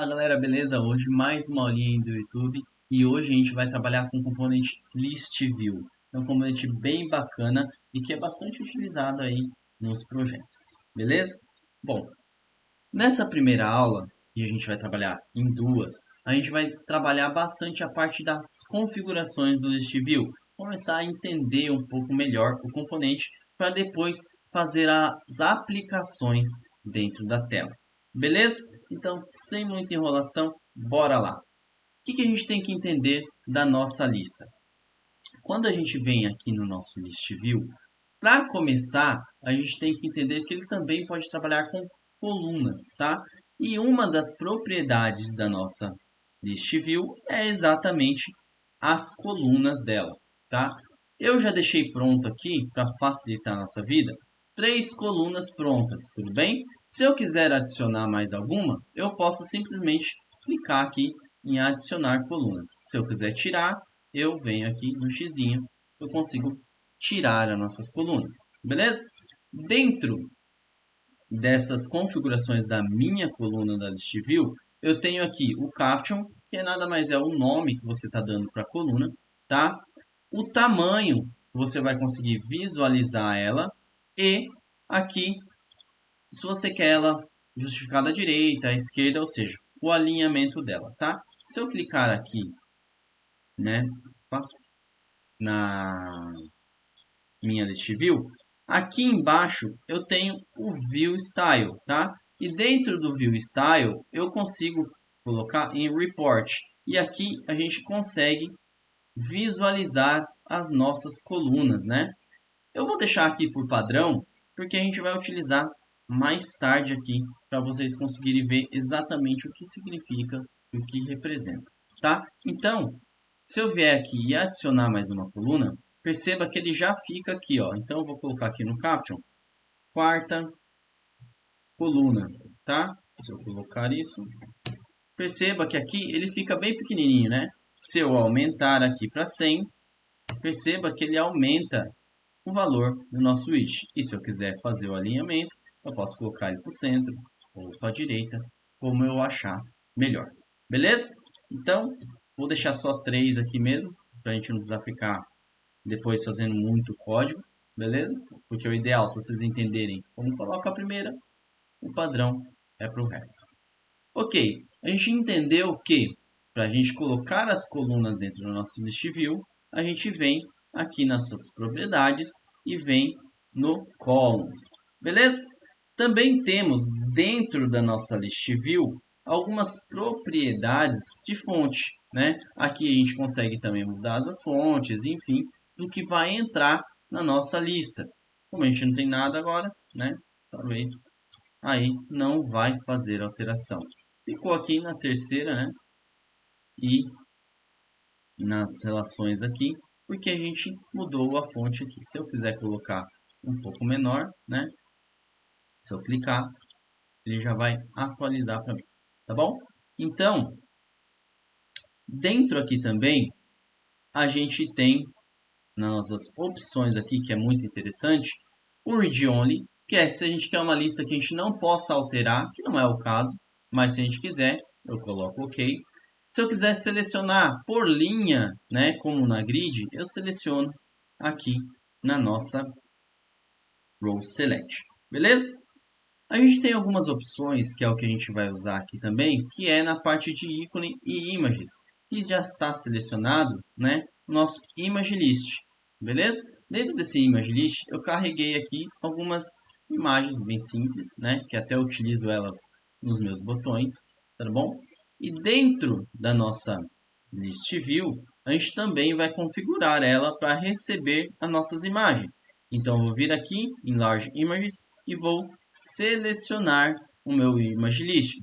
galera, beleza? Hoje mais uma aulinha do YouTube e hoje a gente vai trabalhar com o componente List View. É um componente bem bacana e que é bastante utilizado aí nos projetos, beleza? Bom, nessa primeira aula, e a gente vai trabalhar em duas, a gente vai trabalhar bastante a parte das configurações do List View, começar a entender um pouco melhor o componente para depois fazer as aplicações dentro da tela. Beleza? Então, sem muita enrolação, bora lá. O que a gente tem que entender da nossa lista? Quando a gente vem aqui no nosso List View, para começar, a gente tem que entender que ele também pode trabalhar com colunas, tá? E uma das propriedades da nossa List View é exatamente as colunas dela, tá? Eu já deixei pronto aqui, para facilitar a nossa vida, 3 colunas prontas, tudo bem? Se eu quiser adicionar mais alguma, eu posso simplesmente clicar aqui em adicionar colunas. Se eu quiser tirar, eu venho aqui no xizinho, eu consigo tirar as nossas colunas, beleza? Dentro dessas configurações da minha coluna da List View, eu tenho aqui o Caption, que nada mais é o nome que você está dando para a coluna, tá? O tamanho, você vai conseguir visualizar ela, e aqui, se você quer ela justificada à direita, à esquerda, ou seja, o alinhamento dela, tá? Se eu clicar aqui, né, na minha List View, aqui embaixo eu tenho o View Style, tá? E dentro do View Style eu consigo colocar em Report. E aqui a gente consegue visualizar as nossas colunas, né? Eu vou deixar aqui por padrão, porque a gente vai utilizar mais tarde aqui para vocês conseguirem ver exatamente o que significa e o que representa, tá? Então, se eu vier aqui e adicionar mais uma coluna, perceba que ele já fica aqui, ó. Então, eu vou colocar aqui no Caption, quarta coluna, tá? Se eu colocar isso, perceba que aqui ele fica bem pequenininho, né? Se eu aumentar aqui para 100, perceba que ele aumenta o valor do nosso widget. E se eu quiser fazer o alinhamento, eu posso colocar ele para o centro ou para a direita, como eu achar melhor. Beleza? Então, vou deixar só 3 aqui mesmo, para a gente não precisar ficar depois fazendo muito código, beleza? Porque o ideal, se vocês entenderem como coloca a primeira, o padrão é para o resto. Ok, a gente entendeu que para a gente colocar as colunas dentro do nosso List View, a gente vem aqui nas suas propriedades e vem no Columns, beleza? Também temos dentro da nossa List View algumas propriedades de fonte, né? Aqui a gente consegue também mudar as fontes, enfim, do que vai entrar na nossa lista. Como a gente não tem nada agora, né? Talvez aí não vai fazer alteração. Ficou aqui na terceira, né? E nas relações aqui, porque a gente mudou a fonte aqui. Se eu quiser colocar um pouco menor, né? Se eu clicar, ele já vai atualizar para mim, tá bom? Então, dentro aqui também, a gente tem nas nossas opções aqui, que é muito interessante, o Read Only, que é se a gente quer uma lista que a gente não possa alterar, que não é o caso, mas se a gente quiser, eu coloco OK. Se eu quiser selecionar por linha, né, como na grid, eu seleciono aqui na nossa Row Select, beleza? A gente tem algumas opções, que é o que a gente vai usar aqui também, que é na parte de ícone e images, que já está selecionado, né, o nosso Image List, beleza? Dentro desse Image List, eu carreguei aqui algumas imagens bem simples, né, que até utilizo elas nos meus botões, tá bom? E dentro da nossa List View, a gente também vai configurar ela para receber as nossas imagens. Então, eu vou vir aqui em Large Images e vou selecionar o meu Image List.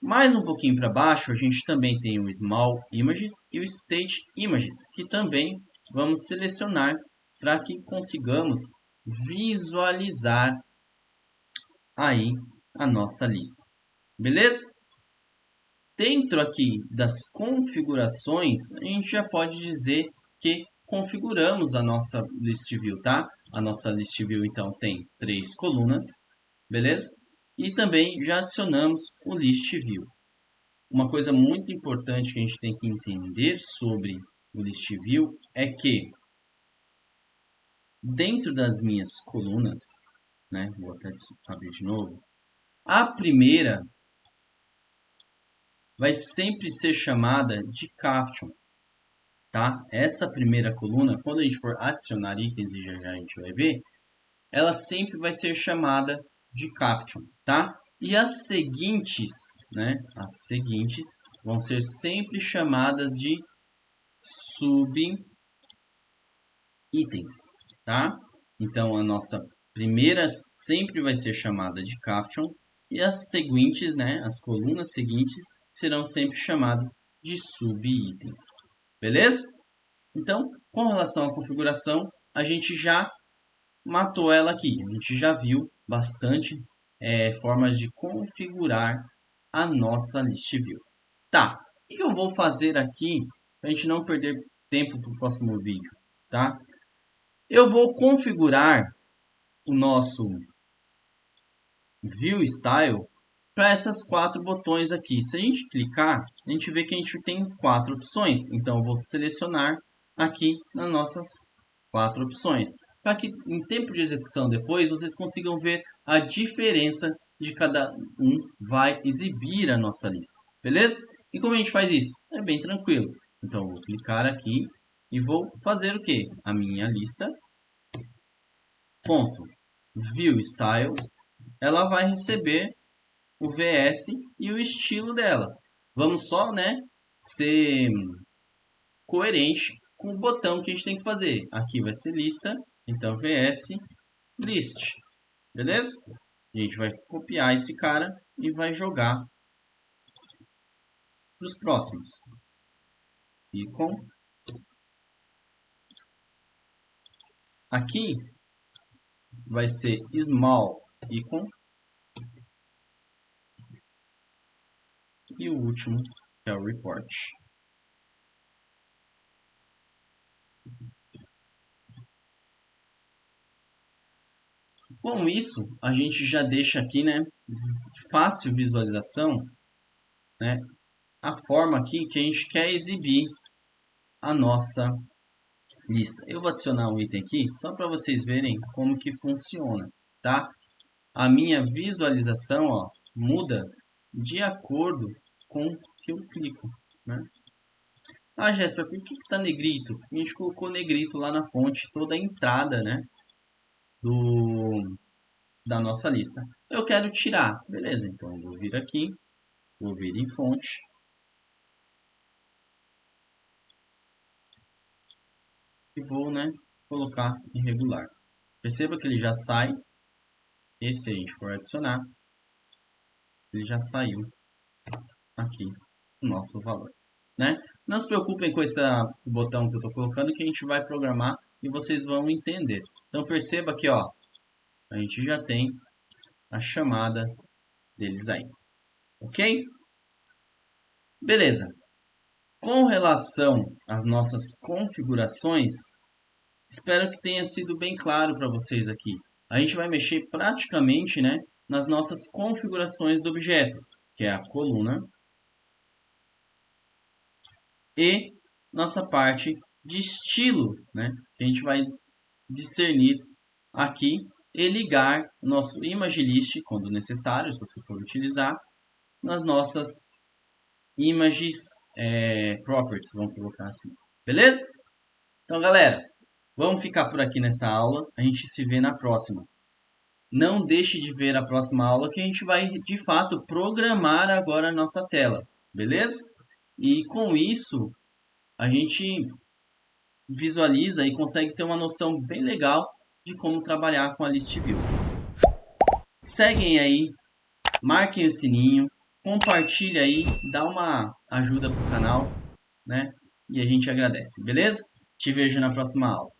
Mais um pouquinho para baixo, a gente também tem o Small Images e o State Images, que também vamos selecionar para que consigamos visualizar aí a nossa lista. Beleza? Dentro aqui das configurações, a gente já pode dizer que configuramos a nossa List View, tá? A nossa List View, então, tem 3 colunas, beleza? E também já adicionamos o List View. uma coisa muito importante que a gente tem que entender sobre o List View é que dentro das minhas colunas, né, vou até abrir de novo, a primeira vai sempre ser chamada de Caption, tá? Essa primeira coluna, quando a gente for adicionar itens e já já a gente vai ver, ela sempre vai ser chamada de Caption, tá? E as seguintes, né? As seguintes vão ser sempre chamadas de subitens, tá? Então a nossa primeira sempre vai ser chamada de Caption e as seguintes, né? As colunas seguintes serão sempre chamadas de subitens, beleza? Então, com relação à configuração, a gente já matou ela aqui. A gente já viu bastante formas de configurar a nossa list view. Tá, o que eu vou fazer aqui para a gente não perder tempo para o próximo vídeo, tá? Eu vou configurar o nosso View Style para essas 4 botões aqui. Se a gente clicar, a gente vê que a gente tem 4 opções. Então, eu vou selecionar aqui nas nossas 4 opções, para que em tempo de execução depois vocês consigam ver a diferença de cada um vai exibir a nossa lista, beleza? E como a gente faz isso? É bem tranquilo. Então, eu vou clicar aqui e vou fazer o que? A minha lista, ponto, view style, ela vai receber o VS e o estilo dela. Vamos só, né, ser coerente com o botão que a gente tem que fazer. Aqui vai ser lista, então VS list, beleza? A gente vai copiar esse cara e vai jogar para os próximos. Icon. Aqui vai ser small icon. E o último é o report. Com isso, a gente já deixa aqui, né, fácil visualização, né, a forma aqui que a gente quer exibir a nossa lista. Eu vou adicionar um item aqui só para vocês verem como que funciona, tá? A minha visualização, ó, muda de acordo com o que eu clico, né? Ah, Jéssica, por que está negrito? A gente colocou negrito lá na fonte, toda a entrada, né, da nossa lista. Eu quero tirar, beleza? Então eu vou vir aqui, vou vir em fonte, e vou, né, colocar em regular. Perceba que ele já sai. E se a gente for adicionar, ele já saiu aqui o nosso valor, né? Não se preocupem com esse botão que eu estou colocando, que a gente vai programar e vocês vão entender. Então perceba que, ó, a gente já tem a chamada deles aí, ok? Beleza. Com relação às nossas configurações, espero que tenha sido bem claro para vocês aqui. A gente vai mexer praticamente, né, nas nossas configurações do objeto, que é a coluna e nossa parte de estilo, né, que a gente vai discernir aqui e ligar o nosso image list, quando necessário, se você for utilizar, nas nossas images properties, vamos colocar assim, beleza? Então, galera, vamos ficar por aqui nessa aula. A gente se vê na próxima. Não deixe de ver a próxima aula que a gente vai, de fato, programar agora a nossa tela. Beleza? E com isso, a gente visualiza e consegue ter uma noção bem legal de como trabalhar com a List View. Seguem aí, marquem o sininho, compartilha aí, dá uma ajuda pro canal, né? E a gente agradece, beleza? Te vejo na próxima aula.